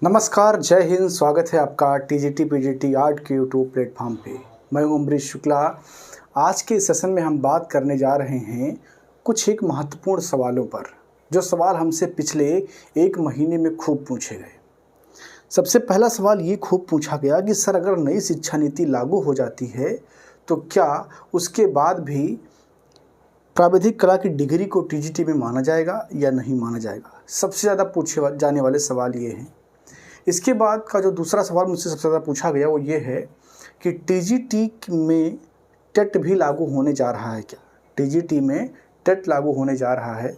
नमस्कार, जय हिंद। स्वागत है आपका टीजीटी पीजीटी आर्ट के यूट्यूब प्लेटफॉर्म पे। मैं हूं अमरीश शुक्ला। आज के सेशन में हम बात करने जा रहे हैं कुछ एक महत्वपूर्ण सवालों पर, जो सवाल हमसे पिछले एक महीने में खूब पूछे गए। सबसे पहला सवाल ये खूब पूछा गया कि सर, अगर नई शिक्षा नीति लागू हो जाती है तो क्या उसके बाद भी प्राविधिक कला की डिग्री को टीजीटी में माना जाएगा या नहीं माना जाएगा। सबसे ज़्यादा पूछे जाने वाले सवाल ये हैं। इसके बाद का जो दूसरा सवाल मुझसे सबसे ज़्यादा पूछा गया वो ये है कि टीजीटी में टेट भी लागू होने जा रहा है क्या। टीजीटी में टेट लागू होने जा रहा है।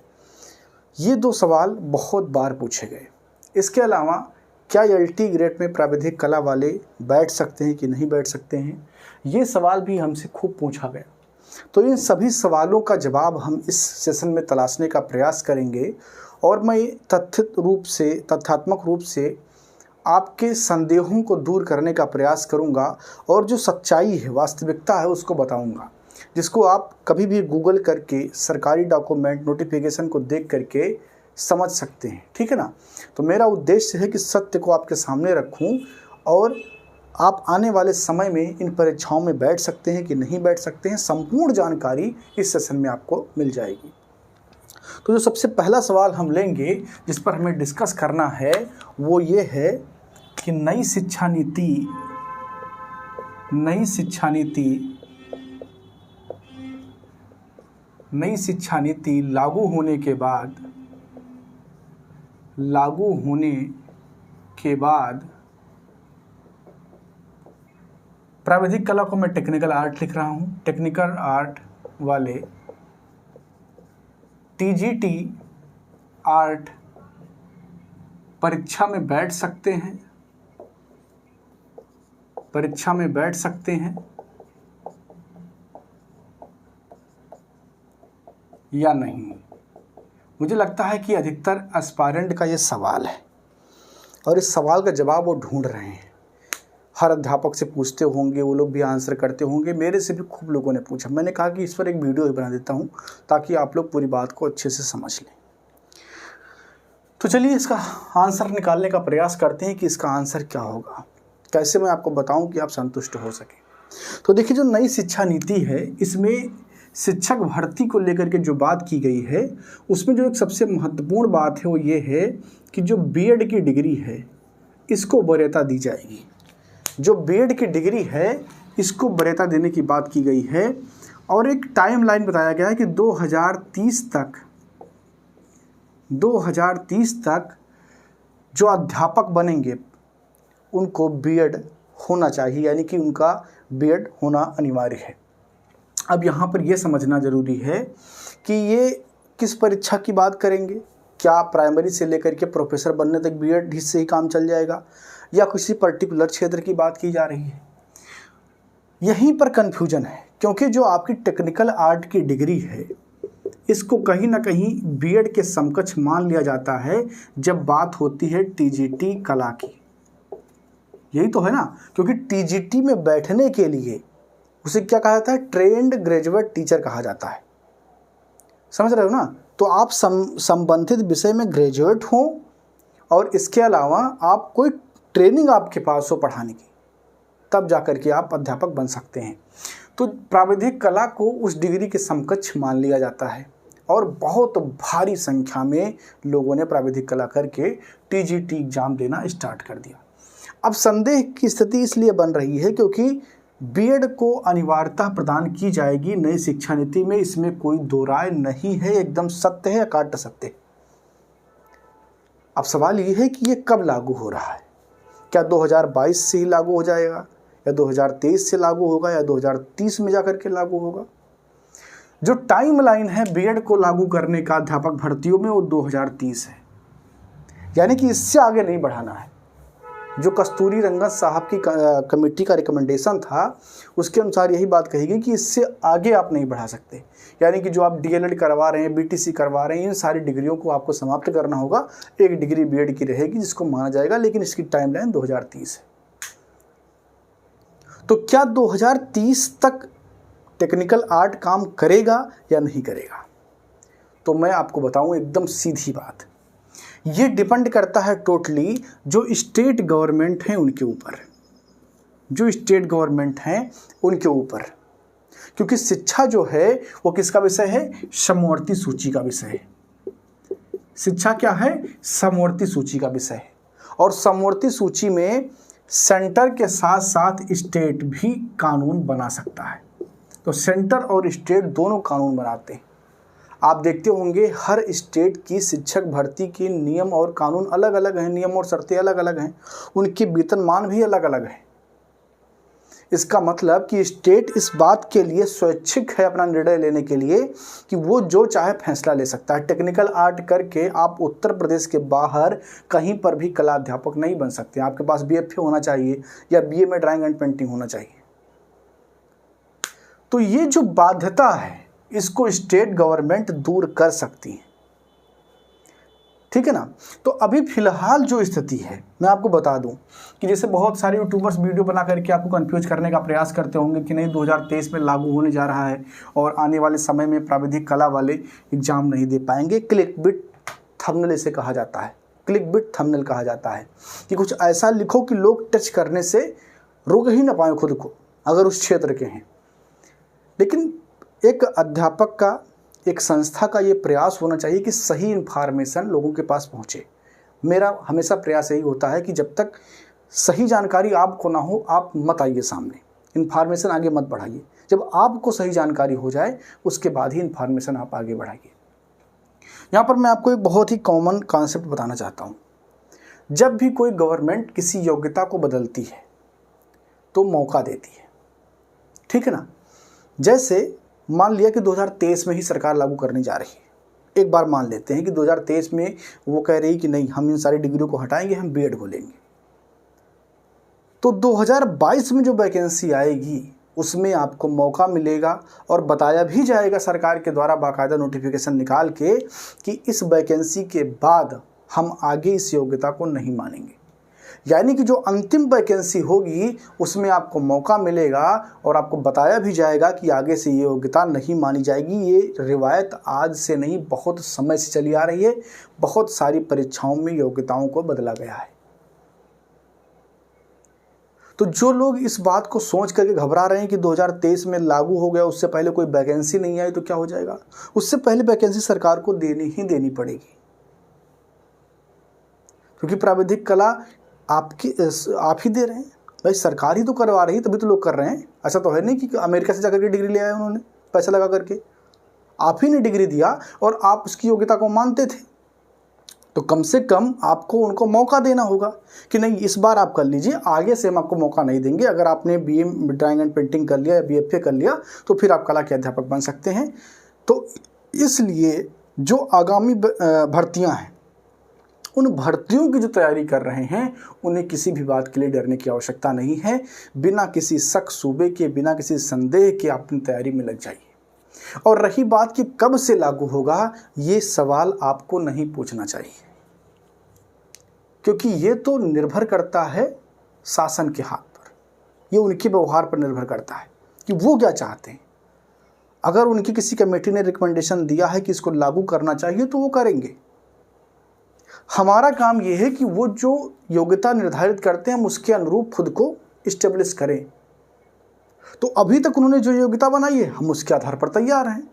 ये दो सवाल बहुत बार पूछे गए। इसके अलावा क्या एलटी ग्रेड में प्राविधिक कला वाले बैठ सकते हैं कि नहीं बैठ सकते हैं, ये सवाल भी हमसे खूब पूछा गया। तो इन सभी सवालों का जवाब हम इस सेशन में तलाशने का प्रयास करेंगे और मैं तथ्यात्मक रूप से आपके संदेहों को दूर करने का प्रयास करूंगा और जो सच्चाई है, वास्तविकता है, उसको बताऊंगा, जिसको आप कभी भी गूगल करके सरकारी डॉक्यूमेंट नोटिफिकेशन को देख करके समझ सकते हैं। ठीक है ना। तो मेरा उद्देश्य है कि सत्य को आपके सामने रखूं और आप आने वाले समय में इन परीक्षाओं में बैठ सकते हैं कि नहीं बैठ सकते हैं, संपूर्ण जानकारी इस सेशन में आपको मिल जाएगी। तो जो सबसे पहला सवाल हम लेंगे, जिस पर हमें डिस्कस करना है, वो ये है कि नई शिक्षा नीति लागू होने के बाद प्राविधिक कला को मैं टेक्निकल आर्ट लिख रहा हूँ। टेक्निकल आर्ट वाले टीजीटी आर्ट परीक्षा में बैठ सकते हैं या नहीं। मुझे लगता है कि अधिकतर एस्पायरेंट का ये सवाल है और इस सवाल का जवाब वो ढूंढ रहे हैं। हर अध्यापक से पूछते होंगे, वो लोग भी आंसर करते होंगे। मेरे से भी खूब लोगों ने पूछा। मैंने कहा कि इस पर एक वीडियो ही बना देता हूँ ताकि आप लोग पूरी बात को अच्छे से समझ लें। तो चलिए इसका आंसर निकालने का प्रयास करते हैं कि इसका आंसर क्या होगा। कैसे मैं आपको बताऊं कि आप संतुष्ट हो सकें। तो देखिए, जो नई शिक्षा नीति है, इसमें शिक्षक भर्ती को लेकर के जो बात की गई है, उसमें जो एक सबसे महत्वपूर्ण बात है वो ये है कि जो बीएड की डिग्री है इसको वरीयता दी जाएगी। जो बीएड की डिग्री है इसको वरीयता देने की बात की गई है और एक टाइमलाइन बताया गया है कि 2030 तक जो अध्यापक बनेंगे उनको बीएड होना चाहिए, यानी कि उनका बीएड होना अनिवार्य है। अब यहाँ पर यह समझना ज़रूरी है कि ये किस परीक्षा की बात करेंगे। क्या प्राइमरी से लेकर के प्रोफेसर बनने तक बीएड से ही काम चल जाएगा या किसी पर्टिकुलर क्षेत्र की बात की जा रही है। यहीं पर कन्फ्यूजन है, क्योंकि जो आपकी टेक्निकल आर्ट की डिग्री है इसको कहीं ना कहीं बीएड के समकक्ष मान लिया जाता है जब बात होती है टीजीटी कला की। यही तो है ना, क्योंकि टीजीटी में बैठने के लिए उसे क्या कहा जाता है, ट्रेंड ग्रेजुएट टीचर कहा जाता है। समझ रहे हो ना। तो आप संबंधित विषय में ग्रेजुएट हो और इसके अलावा आप कोई ट्रेनिंग आपके पास हो पढ़ाने की, तब जाकर के आप अध्यापक बन सकते हैं। तो प्राविधिक कला को उस डिग्री के समकक्ष मान लिया जाता है और बहुत भारी संख्या में लोगों ने प्राविधिक कला करके टीजीटी एग्जाम देना स्टार्ट कर दिया। अब संदेह की स्थिति इसलिए बन रही है क्योंकि बीएड को अनिवार्यता प्रदान की जाएगी नई शिक्षा नीति में। इसमें कोई दो राय नहीं है, एकदम सत्य है, अकाट सत्य। अब सवाल ये है कि ये कब लागू हो रहा है। क्या 2022 से ही लागू हो जाएगा या 2023 से लागू होगा या 2030 में जाकर के लागू होगा। जो टाइमलाइन है बीएड को लागू करने का अध्यापक भर्तियों में वो 2030 है, यानी कि इससे आगे नहीं बढ़ाना है। जो कस्तूरी रंगन साहब की कमेटी का रिकमेंडेशन था उसके अनुसार यही बात कही गई कि इससे आगे आप नहीं बढ़ा सकते। यानी कि जो आप डीएलएड करवा रहे हैं, बीटीसी करवा रहे हैं, इन सारी डिग्रियों को आपको समाप्त करना होगा। एक डिग्री बीएड की रहेगी जिसको माना जाएगा, लेकिन इसकी टाइमलाइन 2030 है। तो क्या 2030 तक टेक्निकल आर्ट काम करेगा या नहीं करेगा? तो मैं आपको बताऊं एकदम सीधी बात, ये डिपेंड करता है टोटली जो स्टेट गवर्नमेंट हैं उनके ऊपर, जो स्टेट गवर्नमेंट हैं उनके ऊपर, क्योंकि शिक्षा जो है वो किसका विषय है, समवर्ती सूची का विषय है। शिक्षा क्या है, समवर्ती सूची का विषय है। और समवर्ती सूची में सेंटर के साथ साथ स्टेट भी कानून बना सकता है। तो सेंटर और स्टेट दोनों कानून बनाते हैं। आप देखते होंगे हर स्टेट की शिक्षक भर्ती के नियम और कानून अलग अलग हैं, नियम और शर्तें अलग अलग हैं, उनके वेतनमान भी अलग अलग हैं। इसका मतलब कि स्टेट इस बात के लिए स्वैच्छिक है अपना निर्णय लेने के लिए कि वो जो चाहे फैसला ले सकता है। टेक्निकल आर्ट करके आप उत्तर प्रदेश के बाहर कहीं पर भी कला अध्यापक नहीं बन सकते। आपके पास BFA होना चाहिए या BA में ड्राइंग एंड पेंटिंग होना चाहिए। तो ये जो बाध्यता है इसको स्टेट गवर्नमेंट दूर कर सकती है, ठीक है ना। तो अभी फिलहाल जो स्थिति है मैं आपको बता दूं कि जैसे बहुत सारे यूट्यूबर्स वीडियो बना करके आपको कंफ्यूज करने का प्रयास करते होंगे कि नहीं 2023 में लागू होने जा रहा है और आने वाले समय में प्राविधिक कला वाले एग्जाम नहीं दे पाएंगे। क्लिक बिट थंबनेल इसे कहा जाता है, क्लिक बिट थंबनेल कहा जाता है कि कुछ ऐसा लिखो कि लोग टच करने से रोक ही ना पाए खुद को अगर उस क्षेत्र के हैं। लेकिन एक अध्यापक का, एक संस्था का ये प्रयास होना चाहिए कि सही इन्फॉर्मेशन लोगों के पास पहुँचे। मेरा हमेशा प्रयास यही होता है कि जब तक सही जानकारी आपको ना हो आप मत आइए सामने, इन्फॉर्मेशन आगे मत बढ़ाइए। जब आपको सही जानकारी हो जाए उसके बाद ही इन्फॉर्मेशन आप आगे बढ़ाइए। यहाँ पर मैं आपको एक बहुत ही कॉमन कॉन्सेप्ट बताना चाहता हूँ। जब भी कोई गवर्नमेंट किसी योग्यता को बदलती है तो मौका देती है, ठीक है ना। जैसे मान लिया कि 2023 में ही सरकार लागू करने जा रही है। एक बार मान लेते हैं कि 2023 में वो कह रही कि नहीं हम इन सारी डिग्रियों को हटाएंगे, हम B.Ed खोलेंगे। तो 2022 में जो वैकेंसी आएगी उसमें आपको मौका मिलेगा और बताया भी जाएगा सरकार के द्वारा बाकायदा नोटिफिकेशन निकाल के कि इस वैकेंसी के बाद हम आगे इस योग्यता को नहीं मानेंगे। यानी कि जो अंतिम वैकेंसी होगी उसमें आपको मौका मिलेगा और आपको बताया भी जाएगा कि आगे से ये योग्यता नहीं मानी जाएगी। ये रिवायत आज से नहीं बहुत समय से चली आ रही है। बहुत सारी परीक्षाओं में योग्यताओं को बदला गया है। तो जो लोग इस बात को सोच करके घबरा रहे हैं कि 2023 में लागू हो गया, उससे पहले कोई वैकेंसी नहीं आई तो क्या हो जाएगा, उससे पहले वैकेंसी सरकार को देनी पड़ेगी। क्योंकि प्राविधिक कला आप ही दे रहे हैं भाई, सरकार ही तो करवा रही है, तभी तो लोग कर रहे हैं। ऐसा तो है नहीं कि अमेरिका से जाकर के डिग्री ले आए उन्होंने पैसा लगा करके। आप ही ने डिग्री दिया और आप उसकी योग्यता को मानते थे, तो कम से कम आपको उनको मौका देना होगा कि नहीं इस बार आप कर लीजिए, आगे से हम आपको मौका नहीं देंगे। अगर आपने BA ड्राइंग एंड पेंटिंग कर लिया या BFA कर लिया तो फिर आप कला के अध्यापक बन सकते हैं। तो इसलिए जो आगामी भर्तियां हैं उन भर्तियों की जो तैयारी कर रहे हैं उन्हें किसी भी बात के लिए डरने की आवश्यकता नहीं है। बिना किसी शक सूबे के, बिना किसी संदेह के अपनी तैयारी में लग जाइए। और रही बात कि कब से लागू होगा, ये सवाल आपको नहीं पूछना चाहिए, क्योंकि ये तो निर्भर करता है शासन के हाथ पर, ये उनके व्यवहार पर निर्भर करता है कि वो क्या चाहते हैं। अगर उनकी किसी कमेटी ने रिकमेंडेशन दिया है कि इसको लागू करना चाहिए तो वो करेंगे। हमारा काम यह है कि वो जो योग्यता निर्धारित करते हैं हम उसके अनुरूप खुद को इस्टेब्लिश करें। तो अभी तक उन्होंने जो योग्यता बनाई है हम उसके आधार पर तैयार हैं,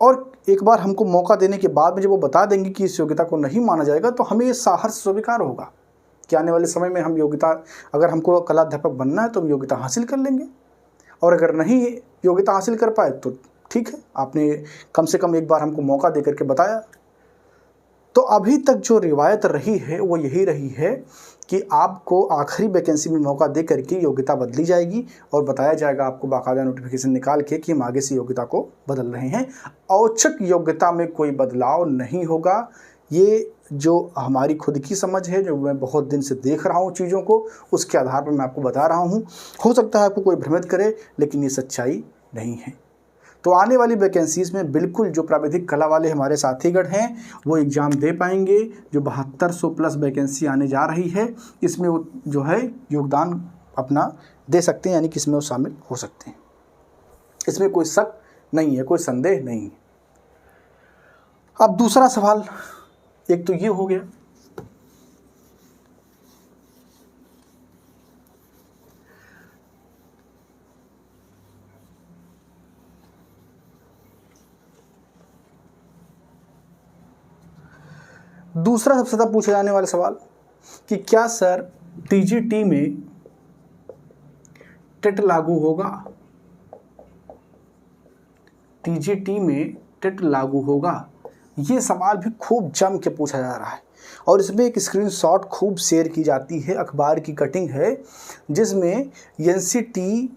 और एक बार हमको मौका देने के बाद में जब वो बता देंगे कि इस योग्यता को नहीं माना जाएगा तो हमें ये साहस स्वीकार होगा कि आने वाले समय में हम योग्यता, अगर हमको कला अध्यापक बनना है तो हम योग्यता हासिल कर लेंगे, और अगर नहीं योग्यता हासिल कर पाए तो ठीक है, आपने कम से कम एक बार हमको मौका दे करके बताया। तो अभी तक जो रिवायत रही है वो यही रही है कि आपको आखिरी वैकेंसी में मौका दे करके योग्यता बदली जाएगी और बताया जाएगा आपको बाकायदा नोटिफिकेशन निकाल के कि हम आगे से योग्यता को बदल रहे हैं। औचक योग्यता में कोई बदलाव नहीं होगा। ये जो हमारी खुद की समझ है, जो मैं बहुत दिन से देख रहा हूँ चीज़ों को, उसके आधार पर मैं आपको बता रहा हूँ। हो सकता है आपको कोई भ्रमित करे, लेकिन ये सच्चाई नहीं है। तो आने वाली वैकेंसीज़ में बिल्कुल जो प्राविधिक कला वाले हमारे साथीगण हैं वो एग्ज़ाम दे पाएंगे। जो 7200 प्लस वैकेंसी आने जा रही है इसमें वो जो है योगदान अपना दे सकते हैं, यानी कि इसमें वो शामिल हो सकते हैं। इसमें कोई शक नहीं है, कोई संदेह नहीं है। अब दूसरा सवाल, एक तो ये हो गया दूसरा सबसे ज़्यादा पूछे जाने वाला सवाल कि क्या सर टीजीटी में टेट लागू होगा? टीजीटी में टेट लागू होगा, ये सवाल भी खूब जम के पूछा जा रहा है और इसमें एक स्क्रीनशॉट खूब शेयर की जाती है, अखबार की कटिंग है जिसमें एनसीटी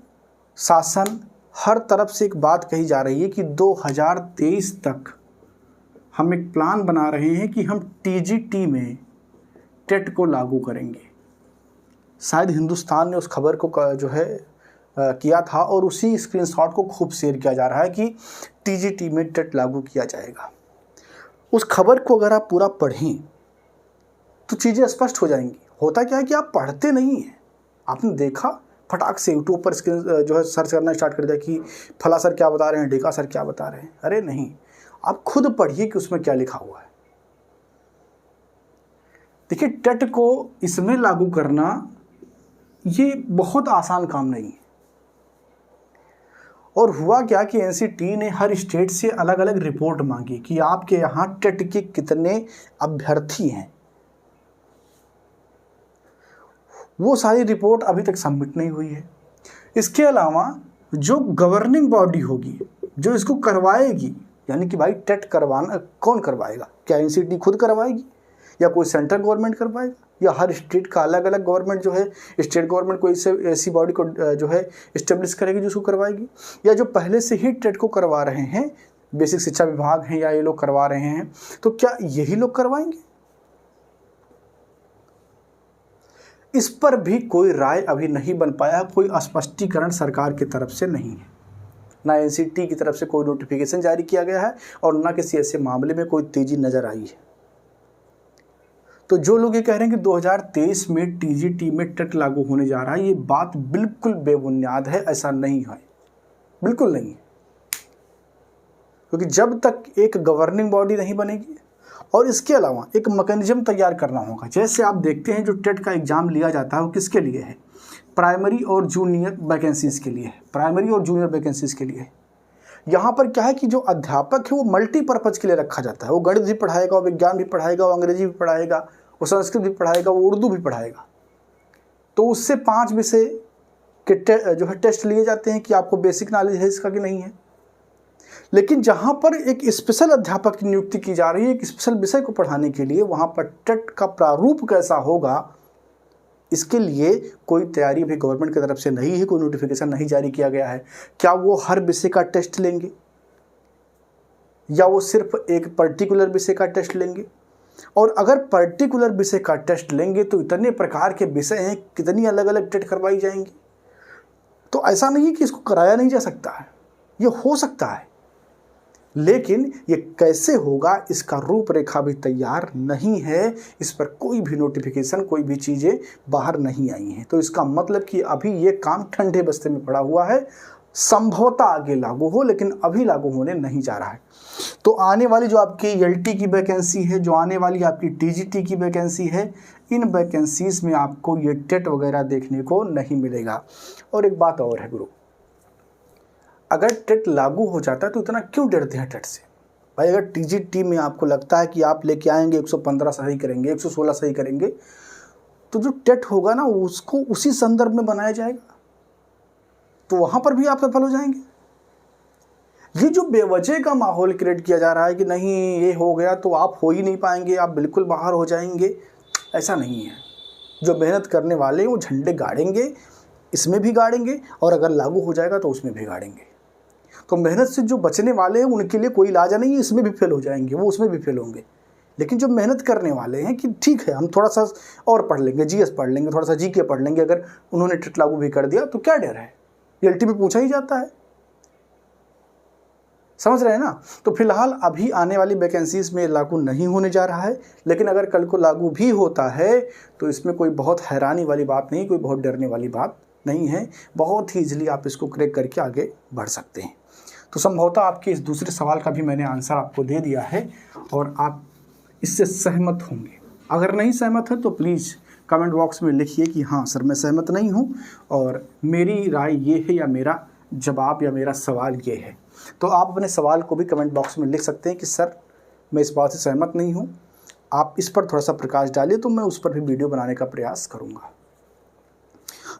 शासन हर तरफ से एक बात कही जा रही है कि 2023 तक हम एक प्लान बना रहे हैं कि हम टीजीटी में टेट को लागू करेंगे। शायद हिंदुस्तान ने उस खबर को जो है किया था और उसी स्क्रीनशॉट को खूब शेयर किया जा रहा है कि टीजीटी में टेट लागू किया जाएगा। उस खबर को अगर आप पूरा पढ़ें तो चीज़ें स्पष्ट हो जाएंगी। होता क्या है कि आप पढ़ते नहीं हैं, आपने देखा फटाक से यूट्यूब पर स्क्रीन जो है सर्च करना स्टार्ट कर दिया कि फला सर क्या बता रहे हैं, ढेका सर क्या बता रहे हैं। अरे नहीं, आप खुद पढ़िए कि उसमें क्या लिखा हुआ है। देखिए, टेट को इसमें लागू करना ये बहुत आसान काम नहीं है। और हुआ क्या कि एनसीटी ने हर स्टेट से अलग अलग रिपोर्ट मांगी कि आपके यहाँ टेट के कितने अभ्यर्थी हैं। वो सारी रिपोर्ट अभी तक सबमिट नहीं हुई है। इसके अलावा जो गवर्निंग बॉडी होगी जो इसको करवाएगी, यानी कि भाई टेट करवाना कौन करवाएगा? क्या एनसीटी खुद करवाएगी या कोई सेंट्रल गवर्नमेंट करवाएगा या हर स्टेट का अलग अलग गवर्नमेंट जो है स्टेट गवर्नमेंट कोई ऐसी बॉडी को जो है इस्टेब्लिश करेगी जो उसको करवाएगी, या जो पहले से ही टेट को करवा रहे हैं बेसिक शिक्षा विभाग हैं या ये लोग करवा रहे हैं, तो क्या यही लोग करवाएंगे? इस पर भी कोई राय अभी नहीं बन पाया, कोई स्पष्टीकरण सरकार की तरफ से नहीं है। ना एनसीटी की तरफ से कोई नोटिफिकेशन जारी किया गया है और ना किसी ऐसे मामले में कोई तेजी नजर आई है। तो जो लोग ये कह रहे हैं कि 2023 में टीजीटी में टेट लागू होने जा रहा है, ये बात बिल्कुल बेबुनियाद है। ऐसा नहीं है, बिल्कुल नहीं है। क्योंकि जब तक एक गवर्निंग बॉडी नहीं बनेगी और इसके अलावा एक मैकेनिज्म तैयार करना होगा। जैसे आप देखते हैं जो टेट का एग्जाम लिया जाता है वो किसके लिए है? प्राइमरी और जूनियर वैकेंसीज के लिए है। प्राइमरी और जूनियर वैकेंसीज के लिए है। यहाँ पर क्या है कि जो अध्यापक है वो मल्टीपर्पज़ के लिए रखा जाता है। वो गणित भी पढ़ाएगा, वो विज्ञान भी पढ़ाएगा, वो अंग्रेजी भी पढ़ाएगा, वो संस्कृत भी पढ़ाएगा, वो उर्दू भी पढ़ाएगा। तो उससे 5 विषय के जो है टेस्ट लिए जाते हैं कि आपको बेसिक नॉलेज है इसका कि नहीं है। लेकिन जहाँ पर एक स्पेशल अध्यापक की नियुक्ति की जा रही है एक स्पेशल विषय को पढ़ाने के लिए, वहाँ पर टेट का प्रारूप कैसा होगा इसके लिए कोई तैयारी भी गवर्नमेंट की तरफ से नहीं है, कोई नोटिफिकेशन नहीं जारी किया गया है। क्या वो हर विषय का टेस्ट लेंगे या वो सिर्फ एक पर्टिकुलर विषय का टेस्ट लेंगे? और अगर पर्टिकुलर विषय का टेस्ट लेंगे तो इतने प्रकार के विषय हैं, कितनी अलग अलग टेट करवाई जाएंगी। तो ऐसा नहीं है कि इसको कराया नहीं जा सकता है, ये हो सकता है, लेकिन ये कैसे होगा इसका रूपरेखा भी तैयार नहीं है। इस पर कोई भी नोटिफिकेशन, कोई भी चीज़ें बाहर नहीं आई हैं। तो इसका मतलब कि अभी ये काम ठंडे बस्ते में पड़ा हुआ है। संभवतः आगे लागू हो, लेकिन अभी लागू होने नहीं जा रहा है। तो आने वाली जो आपकी एलटी की वैकेंसी है, जो आने वाली आपकी टीजीटी की वैकेंसी है, इन वैकेंसीज में आपको ये टेट वगैरह देखने को नहीं मिलेगा। और एक बात और है गुरु, अगर टेट लागू हो जाता है तो इतना क्यों डरते हैं टेट से? भाई अगर टीजीटी में आपको लगता है कि आप लेके आएंगे 115 सही करेंगे, 116 सही करेंगे, तो जो टेट होगा ना उसको उसी संदर्भ में बनाया जाएगा, तो वहाँ पर भी आप सफल हो जाएंगे। ये जो बेवजह का माहौल क्रिएट किया जा रहा है कि नहीं ये हो गया तो आप हो ही नहीं पाएंगे, आप बिल्कुल बाहर हो जाएंगे, ऐसा नहीं है। जो मेहनत करने वाले हैं वो झंडे गाड़ेंगे, इसमें भी गाड़ेंगे और अगर लागू हो जाएगा तो उसमें भी गाड़ेंगे। तो मेहनत से जो बचने वाले हैं उनके लिए कोई इलाज नहीं है, इसमें भी फेल हो जाएंगे, वो उसमें भी फेल होंगे। लेकिन जो मेहनत करने वाले हैं कि ठीक है हम थोड़ा सा और पढ़ लेंगे, जीएस पढ़ लेंगे, थोड़ा सा जीके पढ़ लेंगे, अगर उन्होंने टेट लागू भी कर दिया तो क्या डर है? एलटी में पूछा ही जाता है, समझ रहे हैं ना। तो फिलहाल अभी आने वाली वैकेंसीज में लागू नहीं होने जा रहा है, लेकिन अगर कल को लागू भी होता है तो इसमें कोई बहुत हैरानी वाली बात नहीं, कोई बहुत डरने वाली बात नहीं है। बहुत ही ईजिली आप इसको क्रैक करके आगे बढ़ सकते हैं। तो संभवतः आपके इस दूसरे सवाल का भी मैंने आंसर आपको दे दिया है और आप इससे सहमत होंगे। अगर नहीं सहमत है तो प्लीज़ कमेंट बॉक्स में लिखिए कि हाँ सर मैं सहमत नहीं हूँ और मेरी राय ये है या मेरा जवाब या मेरा सवाल ये है। तो आप अपने सवाल को भी कमेंट बॉक्स में लिख सकते हैं कि सर मैं इस बात से सहमत नहीं हूँ, आप इस पर थोड़ा सा प्रकाश डालिए तो मैं उस पर भी वीडियो बनाने का प्रयास करूँगा।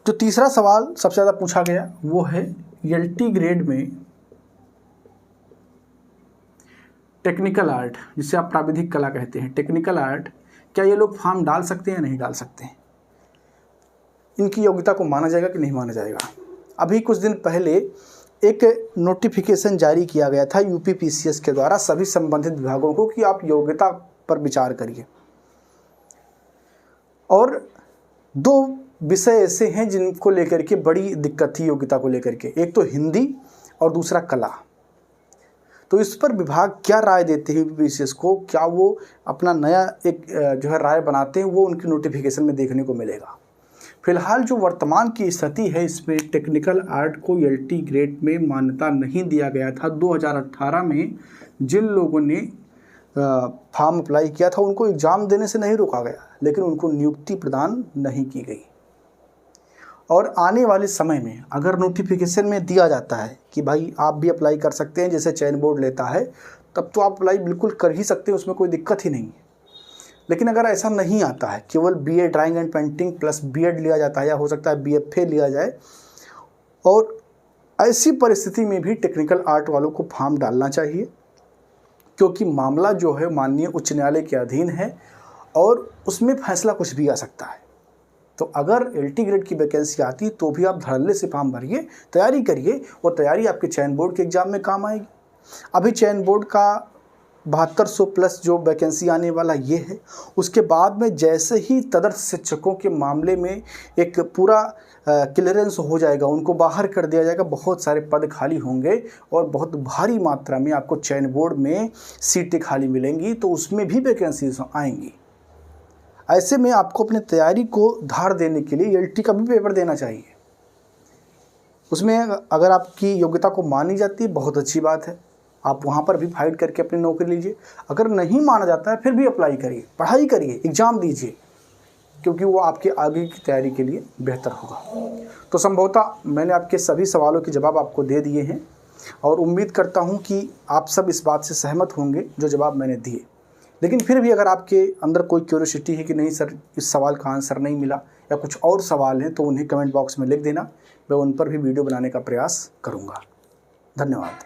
जो तीसरा सवाल सबसे ज़्यादा पूछा गया वो है एलटी ग्रेड में टेक्निकल आर्ट, जिसे आप प्राविधिक कला कहते हैं, टेक्निकल आर्ट, क्या ये लोग फॉर्म डाल सकते हैं या नहीं डाल सकते हैं? इनकी योग्यता को माना जाएगा कि नहीं माना जाएगा? अभी कुछ दिन पहले एक नोटिफिकेशन जारी किया गया था यूपीपीसीएस के द्वारा सभी संबंधित विभागों को कि आप योग्यता पर विचार करिए। और 2 विषय ऐसे हैं जिनको लेकर के बड़ी दिक्कत थी योग्यता को लेकर के, एक तो हिंदी और दूसरा कला। तो इस पर विभाग क्या राय देते हैं यूपीपीसीएस को, क्या वो अपना नया एक जो है राय बनाते हैं, वो उनकी नोटिफिकेशन में देखने को मिलेगा। फिलहाल जो वर्तमान की स्थिति है, इसमें टेक्निकल आर्ट को एलटी ग्रेड में मान्यता नहीं दिया गया था। 2018 में जिन लोगों ने फॉर्म अप्लाई किया था उनको एग्ज़ाम देने से नहीं रोका गया, लेकिन उनको नियुक्ति प्रदान नहीं की गई। और आने वाले समय में अगर नोटिफिकेशन में दिया जाता है कि भाई आप भी अप्लाई कर सकते हैं, जैसे चयन बोर्ड लेता है, तब तो आप अप्लाई बिल्कुल कर ही सकते हैं, उसमें कोई दिक्कत ही नहीं है। लेकिन अगर ऐसा नहीं आता है, केवल BA drawing and painting plus BEd लिया जाता है, या हो सकता है बीएफए लिया जाए, और ऐसी परिस्थिति में भी टेक्निकल आर्ट वालों को फॉर्म डालना चाहिए, क्योंकि मामला जो है माननीय उच्च न्यायालय के अधीन है और उसमें फैसला कुछ भी आ सकता है। तो अगर एलटी ग्रेड की वैकेंसी आती तो भी आप धड़ल्ले से फॉर्म भरिए, तैयारी करिए, वो तैयारी आपके चयन बोर्ड के एग्ज़ाम में काम आएगी। अभी चयन बोर्ड का 7200 प्लस जो वैकेंसी आने वाला ये है, उसके बाद में जैसे ही तदर्थ शिक्षकों के मामले में एक पूरा क्लियरेंस हो जाएगा, उनको बाहर कर दिया जाएगा, बहुत सारे पद खाली होंगे और बहुत भारी मात्रा में आपको चयन बोर्ड में सीटें खाली मिलेंगी, तो उसमें भी वैकेंसीज आएंगी। ऐसे में आपको अपनी तैयारी को धार देने के लिए एलटी का भी पेपर देना चाहिए। उसमें अगर आपकी योग्यता को मानी जाती है, बहुत अच्छी बात है, आप वहाँ पर भी फाइट करके अपनी नौकरी लीजिए। अगर नहीं माना जाता है फिर भी अप्लाई करिए, पढ़ाई करिए, एग्ज़ाम दीजिए, क्योंकि वो आपके आगे की तैयारी के लिए बेहतर होगा। तो संभवतः मैंने आपके सभी सवालों के जवाब आपको दे दिए हैं और उम्मीद करता हूँ कि आप सब इस बात से सहमत होंगे जो जवाब मैंने दिए। लेकिन फिर भी अगर आपके अंदर कोई क्यूरियोसिटी है कि नहीं सर इस सवाल का आंसर नहीं मिला या कुछ और सवाल हैं, तो उन्हें कमेंट बॉक्स में लिख देना, मैं उन पर भी वीडियो बनाने का प्रयास करूँगा। धन्यवाद।